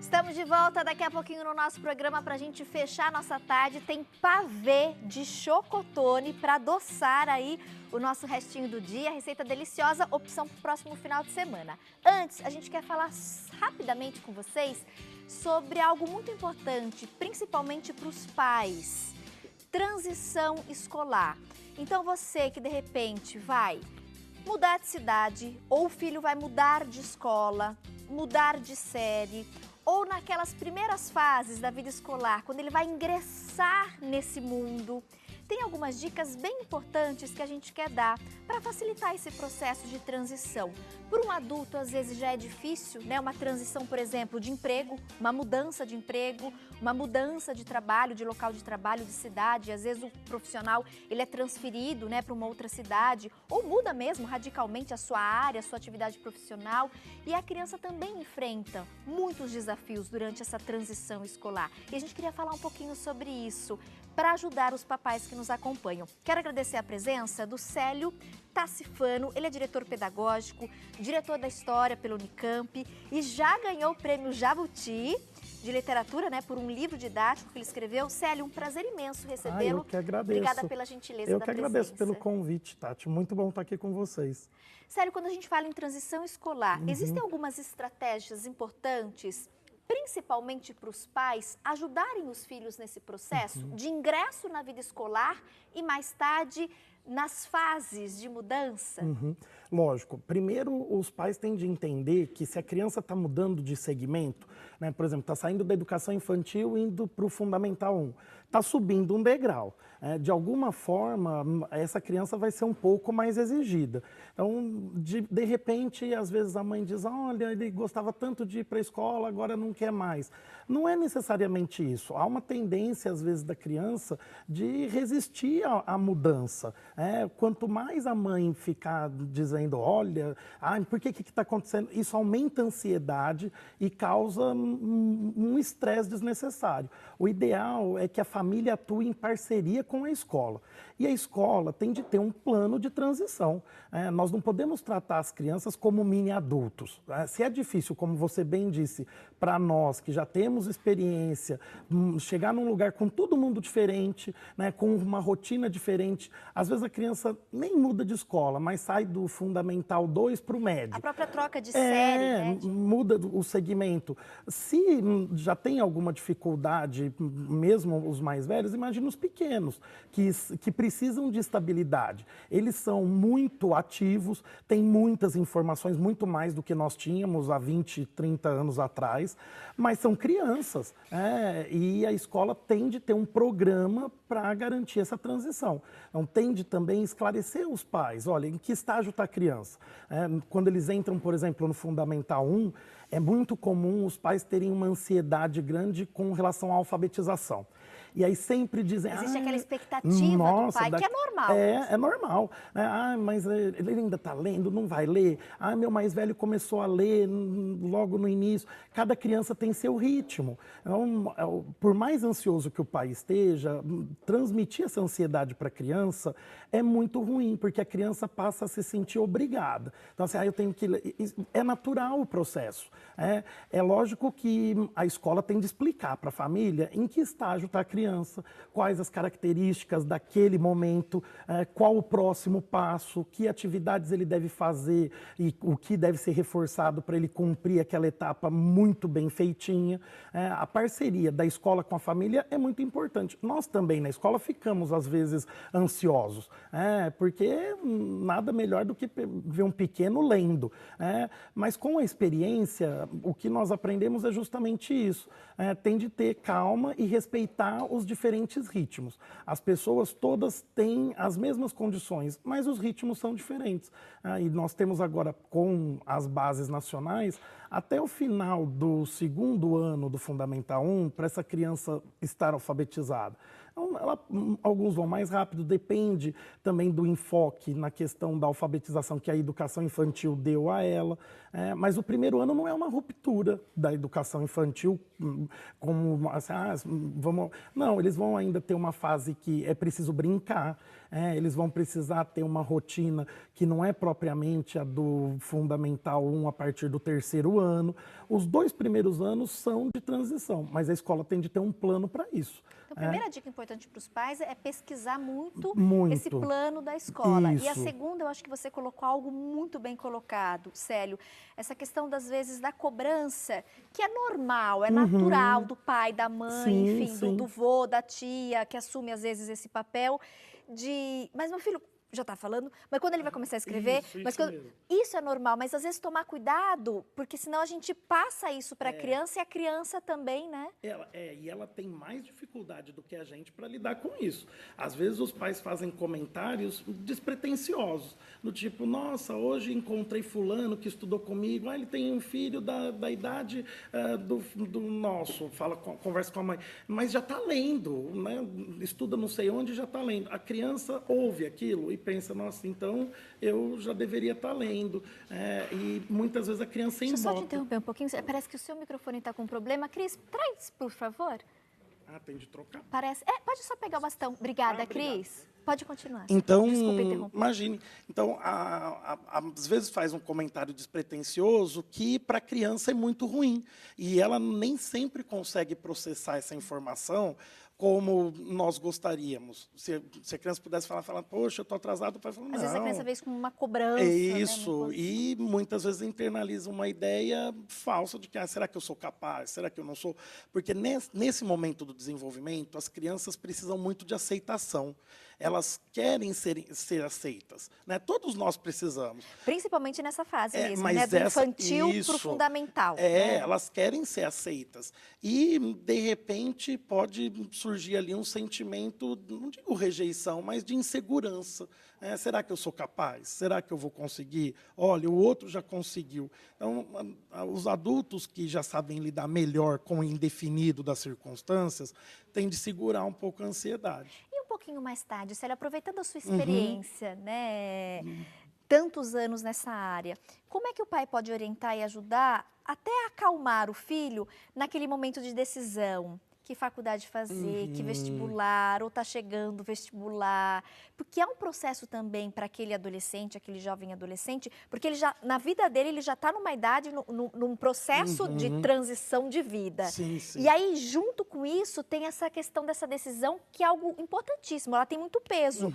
Estamos de volta daqui a pouquinho no nosso programa para a gente fechar a nossa tarde. Tem pavê de chocotone para adoçar aí o nosso restinho do dia. Receita deliciosa, opção para o próximo final de semana. Antes, a gente quer falar rapidamente com vocês sobre algo muito importante, principalmente para os pais. Transição escolar. Então você que de repente vai mudar de cidade, ou o filho vai mudar de escola, mudar de série, ou naquelas primeiras fases da vida escolar, quando ele vai ingressar nesse mundo, tem algumas dicas bem importantes que a gente quer dar para facilitar esse processo de transição. Para um adulto, às vezes já é difícil, né? Uma transição, por exemplo, de emprego, uma mudança de emprego, uma mudança de trabalho, de local de trabalho, de cidade. Às vezes o profissional ele é transferido, né, para uma outra cidade ou muda mesmo radicalmente a sua área, a sua atividade profissional. E a criança também enfrenta muitos desafios durante essa transição escolar. E a gente queria falar um pouquinho sobre isso para ajudar os papais que nos acompanham. Quero agradecer a presença do Célio Tassifano, ele é diretor pedagógico, diretor da História pelo Unicamp e já ganhou o prêmio Jabuti de literatura, né, por um livro didático que ele escreveu. Célio, um prazer imenso recebê-lo. Eu que agradeço. Obrigada pela gentileza da presença. Eu que agradeço pelo convite, Tati. Muito bom estar aqui com vocês. Célio, quando a gente fala em transição escolar, existem algumas estratégias importantes, principalmente para os pais, ajudarem os filhos nesse processo de ingresso na vida escolar e mais tarde nas fases de mudança? Lógico. Primeiro, os pais têm de entender que se a criança está mudando de segmento, né, por exemplo, está saindo da educação infantil e indo para o Fundamental 1, está subindo um degrau. De alguma forma, essa criança vai ser um pouco mais exigida. Então, de repente, às vezes a mãe diz, olha, ele gostava tanto de ir para a escola, agora não quer mais. Não é necessariamente isso. Há uma tendência, às vezes, da criança de resistir à mudança. Quanto mais a mãe ficar dizendo, olha, por que está acontecendo? Isso aumenta a ansiedade e causa um estresse desnecessário. O ideal é que a família atue em parceria com a escola. E a escola tem de ter um plano de transição. Nós não podemos tratar as crianças como mini adultos. Se é difícil, como você bem disse, para nós que já temos experiência, chegar num lugar com todo mundo diferente, né, com uma rotina diferente, às vezes a criança nem muda de escola, mas sai do Fundamental 2 para o médio. A própria troca de série, né? Muda o segmento. Se já tem alguma dificuldade, mesmo os mais velhos, imagina os pequenos, que precisam de estabilidade. Eles são muito ativos, têm muitas informações, muito mais do que nós tínhamos há 20, 30 anos atrás, mas são crianças. E a escola tem de ter um programa para garantir essa transição. Então, tem de também esclarecer os pais, olha, em que estágio está a criança. Quando eles entram, por exemplo, no Fundamental 1, é muito comum os pais terem uma ansiedade grande com relação à alfabetização. E aí sempre dizem... Existe aquela expectativa do pai, que é normal. É normal. Mas ele ainda está lendo, não vai ler. Meu mais velho começou a ler logo no início. Cada criança tem seu ritmo. Então, por mais ansioso que o pai esteja, transmitir essa ansiedade para a criança é muito ruim, porque a criança passa a se sentir obrigada. Então, assim, eu tenho que ler. É natural o processo. É lógico que a escola tem de explicar para a família em que estágio está a criança, quais as características daquele momento, qual o próximo passo, que atividades ele deve fazer e o que deve ser reforçado para ele cumprir aquela etapa muito bem feitinha. A parceria da escola com a família é muito importante. Nós também na escola ficamos às vezes ansiosos, porque nada melhor do que ver um pequeno lendo. Mas com a experiência, o que nós aprendemos é justamente isso. Tem de ter calma e respeitar os diferentes ritmos. As pessoas todas têm as mesmas condições, mas os ritmos são diferentes. E nós temos agora, com as bases nacionais, até o final do segundo ano do Fundamental 1, para essa criança estar alfabetizada. Então, alguns vão mais rápido, depende também do enfoque na questão da alfabetização que a educação infantil deu a ela. Mas o primeiro ano não é uma ruptura da educação infantil, como assim, vamos. Não, eles vão ainda ter uma fase que é preciso brincar, eles vão precisar ter uma rotina que não é propriamente a do Fundamental 1 a partir do terceiro ano. Os 2 primeiros anos são de transição, mas a escola tem de ter um plano para isso. Então, a primeira dica importante para os pais é pesquisar muito esse Muito. plano da escola. E a Isso. segunda, eu acho que você colocou algo muito bem colocado, Célio. Essa questão, das vezes, da cobrança, que é normal, é natural do pai, da mãe, Sim, enfim, sim. do vô, da tia, que assume, às vezes, esse papel de... Mas meu filho já está falando, mas quando ele vai começar a escrever... Isso é normal, mas às vezes tomar cuidado, porque senão a gente passa isso para a criança e a criança também, né? E ela tem mais dificuldade do que a gente para lidar com isso. Às vezes os pais fazem comentários despretensiosos, do tipo, nossa, hoje encontrei fulano que estudou comigo, ele tem um filho da idade do nosso, conversa com a mãe, mas já está lendo, né? Estuda não sei onde, já está lendo. A criança ouve aquilo e pensa, nossa, então eu já deveria estar lendo. E muitas vezes a criança Deixa eu só te embota. interromper um pouquinho, parece que o seu microfone está com problema. Cris, traz, por favor. Tem de trocar. Parece. Pode só pegar o bastão. Obrigada, Obrigado. Cris. Pode continuar. Então, Desculpa interromper. imagine. Então, às vezes faz um comentário despretensioso que para a criança é muito ruim. E ela nem sempre consegue processar essa informação como nós gostaríamos. Se a criança pudesse falar, poxa, eu estou atrasado, o pai fala, não. Às vezes a criança vê isso como uma cobrança. É né? isso, e muitas vezes internaliza uma ideia falsa de que, será que eu sou capaz? Será que eu não sou? Porque nesse momento do desenvolvimento, as crianças precisam muito de aceitação. Elas querem ser aceitas, né? Todos nós precisamos. Principalmente nessa fase mesmo, mas né? Do infantil para o fundamental. né? Elas querem ser aceitas. E, de repente, pode surgir ali um sentimento, não digo rejeição, mas de insegurança. Será que eu sou capaz? Será que eu vou conseguir? Olha, o outro já conseguiu. Então, os adultos que já sabem lidar melhor com o indefinido das circunstâncias têm de segurar um pouco a ansiedade. E um pouquinho mais tarde, Célia, aproveitando a sua experiência, né? Tantos anos nessa área, como é que o pai pode orientar e ajudar até acalmar o filho naquele momento de decisão? Que faculdade fazer, que vestibular, ou está chegando o vestibular. Porque é um processo também para aquele adolescente, aquele jovem adolescente, porque ele já, na vida dele, ele já está numa idade, num processo de transição de vida. Sim, sim. E aí, junto com isso, tem essa questão dessa decisão, que é algo importantíssimo, ela tem muito peso.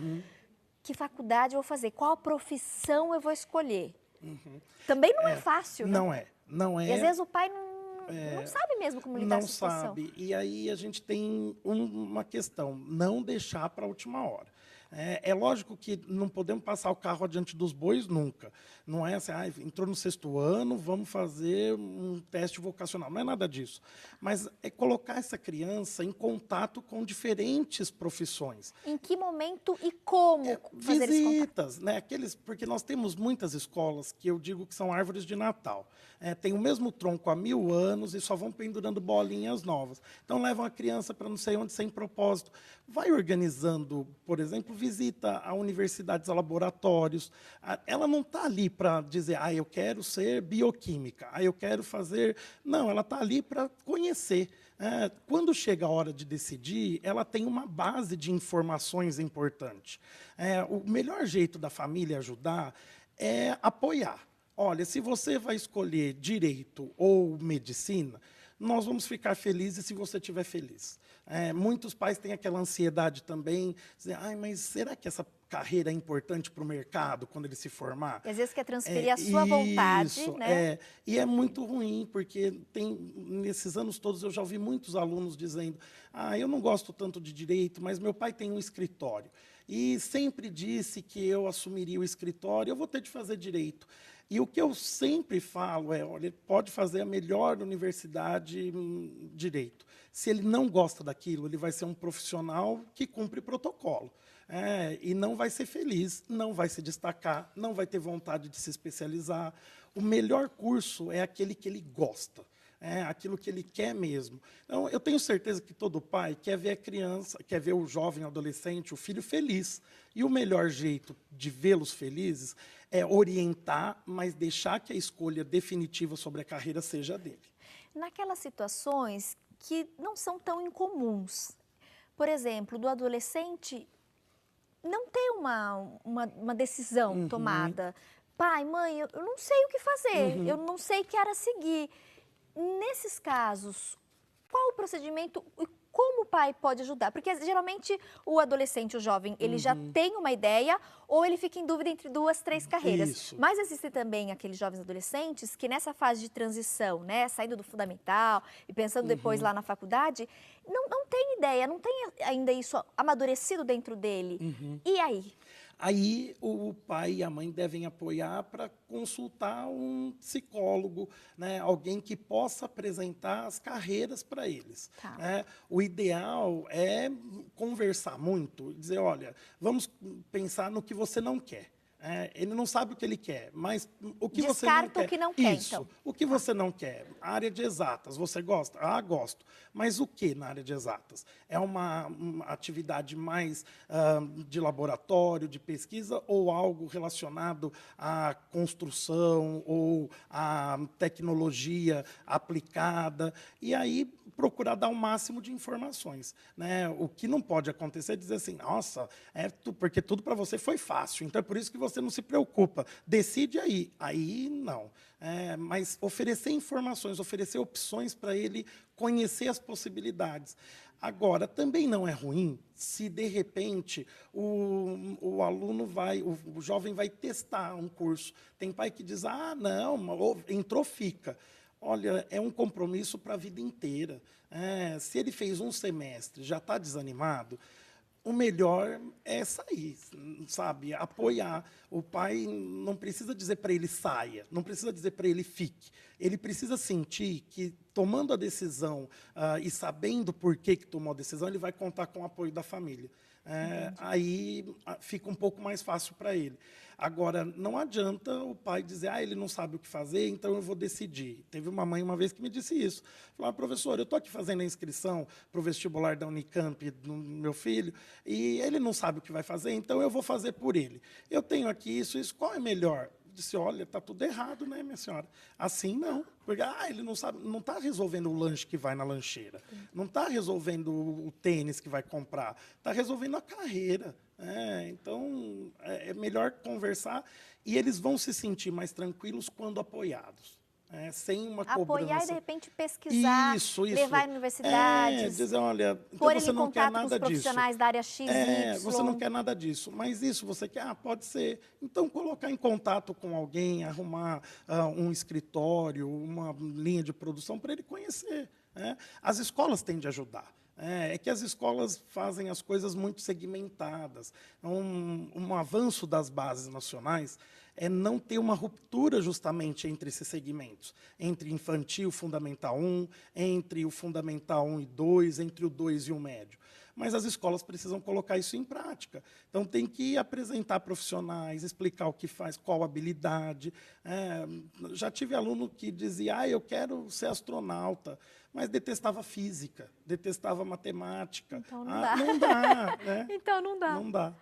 Que faculdade eu vou fazer? Qual profissão eu vou escolher? Também não é fácil, né? Não é. E às vezes o pai não sabe mesmo como lidar com essa situação. Não sabe. E aí a gente tem uma questão, não deixar para a última hora. É lógico que não podemos passar o carro adiante dos bois nunca. Não é assim, entrou no 6º ano, vamos fazer um teste vocacional. Não é nada disso. Mas é colocar essa criança em contato com diferentes profissões. Em que momento e como fazer esse contato? Visitas, né? Porque nós temos muitas escolas que eu digo que são árvores de Natal. Tem o mesmo tronco há 1000 anos e só vão pendurando bolinhas novas. Então, levam a criança para não sei onde sem propósito. Vai organizando, por exemplo, visita a universidades, a laboratórios. Ela não está ali para dizer, eu quero ser bioquímica, eu quero fazer... Não, ela está ali para conhecer. Quando chega a hora de decidir, ela tem uma base de informações importante. O melhor jeito da família ajudar é apoiar. Olha, se você vai escolher direito ou medicina, nós vamos ficar felizes se você estiver feliz. Muitos pais têm aquela ansiedade também, dizer, mas será que essa carreira é importante para o mercado quando ele se formar? E às vezes quer transferir a sua vontade, né? E é muito ruim, porque nesses anos todos eu já ouvi muitos alunos dizendo, eu não gosto tanto de direito, mas meu pai tem um escritório. E sempre disse que eu assumiria o escritório, eu vou ter de fazer direito. E o que eu sempre falo olha, ele pode fazer a melhor universidade direito. Se ele não gosta daquilo, ele vai ser um profissional que cumpre protocolo. E não vai ser feliz, não vai se destacar, não vai ter vontade de se especializar. O melhor curso é aquele que ele gosta. aquilo que ele quer mesmo. Então, eu tenho certeza que todo pai quer ver a criança, quer ver o jovem, o adolescente, o filho feliz. E o melhor jeito de vê-los felizes é orientar, mas deixar que a escolha definitiva sobre a carreira seja dele. Naquelas situações que não são tão incomuns, por exemplo, do adolescente não ter uma decisão tomada. Pai, mãe, eu não sei o que fazer, eu não sei que área seguir. Nesses casos, qual o procedimento e como o pai pode ajudar? Porque geralmente o adolescente, o jovem, ele já tem uma ideia ou ele fica em dúvida entre 2, 3 carreiras. Isso. Mas existem também aqueles jovens adolescentes que nessa fase de transição, né, saindo do fundamental e pensando depois lá na faculdade, não tem ideia, não tem ainda isso amadurecido dentro dele. E aí? Aí o pai e a mãe devem apoiar para consultar um psicólogo, né, alguém que possa apresentar as carreiras para eles. Tá. Né? O ideal é conversar muito, dizer, olha, vamos pensar no que você não quer. Ele não sabe o que ele quer, mas o que você não quer... Descarta o que não quer, Isso. então. O que você não quer? A área de exatas, você gosta? Ah, gosto. Mas o que na área de exatas? É uma atividade mais de laboratório, de pesquisa, ou algo relacionado à construção ou à tecnologia aplicada? E aí procurar dar o máximo de informações. Né? O que não pode acontecer é dizer assim, nossa, porque tudo para você foi fácil, então é por isso que você não se preocupa. Decide aí. Aí, não. Mas oferecer informações, oferecer opções para ele conhecer as possibilidades. Agora, também não é ruim se, de repente, o aluno o jovem vai testar um curso. Tem pai que diz, não, entrou, fica. Olha, é um compromisso para a vida inteira. Se ele fez um semestre, já está desanimado, o melhor é sair, sabe? Apoiar. O pai não precisa dizer para ele saia, não precisa dizer para ele fique. Ele precisa sentir que, tomando a decisão e sabendo por que tomou a decisão, ele vai contar com o apoio da família. Aí fica um pouco mais fácil para ele. Agora, não adianta o pai dizer, ele não sabe o que fazer, então eu vou decidir. Teve uma mãe uma vez que me disse isso. Falou, professor, eu estou aqui fazendo a inscrição para o vestibular da Unicamp do meu filho, e ele não sabe o que vai fazer, então eu vou fazer por ele. Eu tenho aqui isso, qual é melhor? Disse, olha, está tudo errado, né, minha senhora? Assim não. Porque ele não sabe, não está resolvendo o lanche que vai na lancheira, não está resolvendo o tênis que vai comprar, está resolvendo a carreira. Então, é melhor conversar e eles vão se sentir mais tranquilos quando apoiados. Sem uma cobrança. Apoiar e, de repente, pesquisar, levar à universidades, dizer, olha, então pôr você ele em não quer contato com nada os profissionais disso. da área X, Y. Você não quer nada disso, mas isso você quer? Pode ser. Então, colocar em contato com alguém, arrumar um escritório, uma linha de produção para ele conhecer. As escolas têm de ajudar. É que as escolas fazem as coisas muito segmentadas. Um avanço das bases nacionais é não ter uma ruptura justamente entre esses segmentos, entre infantil, fundamental 1, entre o fundamental 1 e 2, entre o 2 e o médio. Mas as escolas precisam colocar isso em prática. Então, tem que apresentar profissionais, explicar o que faz, qual habilidade. Já tive aluno que dizia, eu quero ser astronauta, mas detestava física, detestava matemática. Então, não dá. Não dá. Então, não dá. Não dá.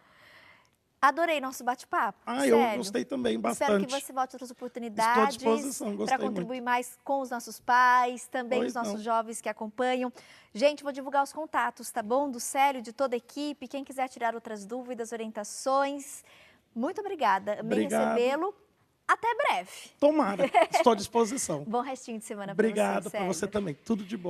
Adorei nosso bate-papo. Eu gostei também bastante. Espero que você volte outras oportunidades. Estou à disposição, gostei para contribuir muito. mais com os nossos pais, também Pois os nossos não. jovens que acompanham. Gente, vou divulgar os contatos, tá bom? Do Célio, de toda a equipe. Quem quiser tirar outras dúvidas, orientações. Muito obrigada. Amei Obrigado. recebê-lo. Até breve. Tomara, estou à disposição. Bom restinho de semana para você, Obrigado para Célio. você também. Tudo de bom.